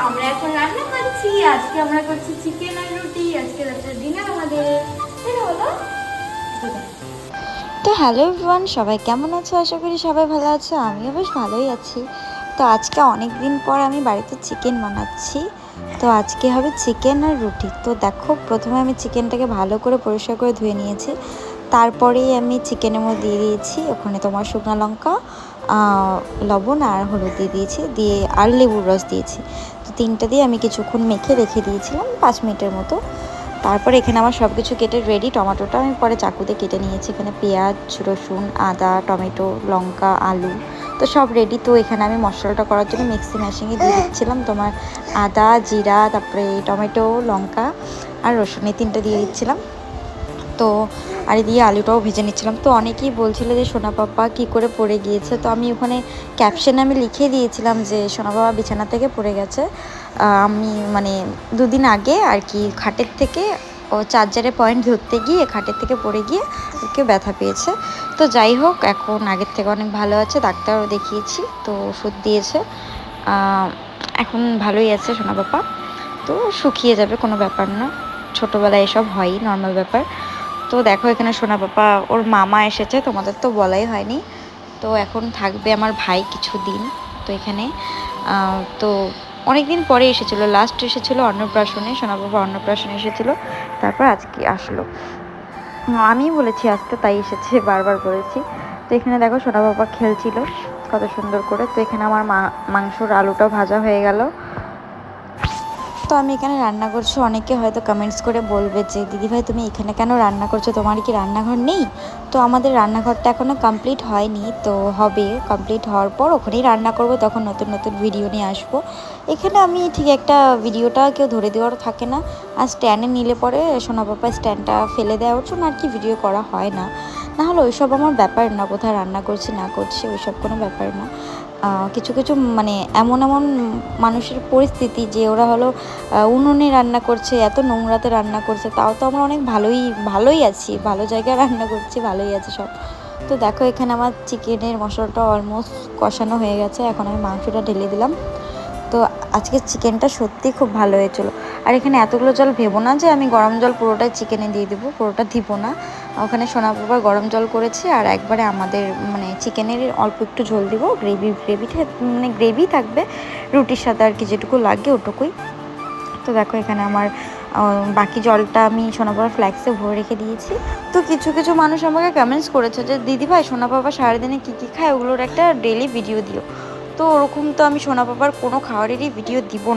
আমরা এখন রান্না করছি। আজকে আমরা করছি চিকেন আর রুটি। আজকে রাতের ডিনার আমাদের এটা হলো। তো হ্যালো এভরিওয়ান, সবাই কেমন আছো? আশা করি সবাই ভালো আছো। আমিও বেশ ভালোই আছি। তো আজকে অনেক দিন পর আমি বাড়িতে চিকেন বানাচ্ছি। তো আজকে হবে চিকেন আর রুটি। তো দেখো, প্রথমে আমি চিকেনটাকে ভালো করে পরিষ্কার করে ধুয়ে নিয়েছি। তারপরেই আমি চিকেনের মধ্যে দিয়ে দিয়েছি ওখানে তোমার শুকনো লঙ্কা, লবণ আর হলুদ দিয়ে দিয়েছি, দিয়ে আর লেবুর রস দিয়েছি। তো তিনটা দিয়ে আমি কিছুক্ষণ মেখে রেখে দিয়েছিলাম 5 মিনিটের মতো। তারপর এখানে আমার সব কিছু কেটে রেডি। টমেটোটা আমি পরে চাকুতে কেটে নিয়েছি। এখানে পেঁয়াজ, রসুন, আদা, টমেটো, লঙ্কা, আলু তো সব রেডি। তো এখানে আমি মশলাটা করার জন্য মিক্সি মেশিনে দিয়ে দিচ্ছিলাম তোমার আদা, জিরা, তারপরে টমেটো, লঙ্কা আর রসুন, এই তিনটা দিয়ে দিচ্ছিলাম। তো আর দিয়ে আলুটাও ভেজে নিচ্ছিলাম। তো অনেকেই বলছিল যে সোনা পাপা কী করে পড়ে গিয়েছে। তো আমি ওখানে ক্যাপশনে আমি লিখে দিয়েছিলাম যে সোনা পাপা বিছানা থেকে পড়ে গেছে। আমি মানে 2 দিন আগে আর কি খাটের থেকে ও চার্জারের পয়েন্ট ধরতে গিয়ে খাটের থেকে পড়ে গিয়ে ওকে ব্যথা পেয়েছে। তো যাই হোক, এখন আগের থেকে অনেক ভালো আছে, ডাক্তারও দেখিয়েছি, তো ওষুধ দিয়েছে। এখন ভালোই আছে সোনা পাপা। তো শুকিয়ে যাবে, কোনো ব্যাপার না, ছোটোবেলায় এসব হয়ই, নর্মাল ব্যাপার। তো দেখো এখানে সোনা পাপা ওর মামা এসেছে, তোমাদের তো বলাই হয়নি। তো এখন থাকবে আমার ভাই কিছুদিন। তো এখানে তো অনেক দিন পরে এসেছিলো, লাস্ট এসেছিলো অন্নপ্রাশনে, সোনা পাপা অন্নপ্রাশনে এসেছিলো, তারপর আজকে আসলো। আমি বলেছি আসতে, তাই এসেছে, বারবার বলেছি। তো এখানে দেখো সোনা পাপা খেলছিল কত সুন্দর করে। তো এখানে আমার মাংসর আলুটাও ভাজা হয়ে গেল। তো আমি এখানে রান্না করছি। অনেকে হয়তো কমেন্টস করে বলবে যে দিদিভাই তুমি এখানে কেন রান্না করছো, তোমার কি রান্নাঘর নেই? তো আমাদের রান্নাঘরটা এখনও কমপ্লিট হয়নি, তো হবে, কমপ্লিট হওয়ার পর ওখানেই রান্না করব, তখন নতুন নতুন ভিডিও নিয়ে আসবো। এখানে আমি ঠিক একটা ভিডিওটা কেউ ধরে দেওয়ার থাকে না, আর স্ট্যান্ডে নিলে পরে সোনা পাপা স্ট্যান্ডটা ফেলে দেওয়ার জন্য আর কি ভিডিও করা হয় না। নাহলে ওইসব আমার ব্যাপার না, কোথায় রান্না করছি না করছি ওইসব কোনো ব্যাপার না। কিছু কিছু মানে এমন এমন মানুষের পরিস্থিতি যে ওরা হলো উনুনে রান্না করছে, এত নোংরাতে রান্না করছে, তাও তো আমরা অনেক ভালোই আছি, ভালো জায়গায় রান্না করছি, ভালোই আছে সব। তো দেখো এখানে আমার চিকেনের মশলাটা অলমোস্ট কষানো হয়ে গেছে, এখন আমি মাংসটা ঢেলে দিলাম। তো আজকে চিকেনটা সত্যি খুব ভালো হয়েছিল। আর এখানে এতগুলো জল ভেবো না যে আমি গরম জল পুরোটাই চিকেনে দিয়ে দেবো, পুরোটা দিব না। ওখানে সোনা বাবা গরম জল করেছি, আর একবারে আমাদের মানে চিকেনের অল্প একটু ঝোল দিব, মানে গ্রেভি থাকবে রুটির সাথে আর কি, যেটুকু লাগে ওটুকুই। তো দেখো এখানে আমার বাকি জলটা আমি সোনা বাবার ফ্ল্যাক্সে ভরে রেখে দিয়েছি। তো কিছু কিছু মানুষ আমাকে কমেন্টস করেছে যে দিদিভাই সোনা বাবা সারাদিনে কী কী খায় ওগুলোর একটা ডেলি ভিডিও দিও। তো ওরকম তো আমি সোনা বাবার কোনো খাবারেরই ভিডিও দিব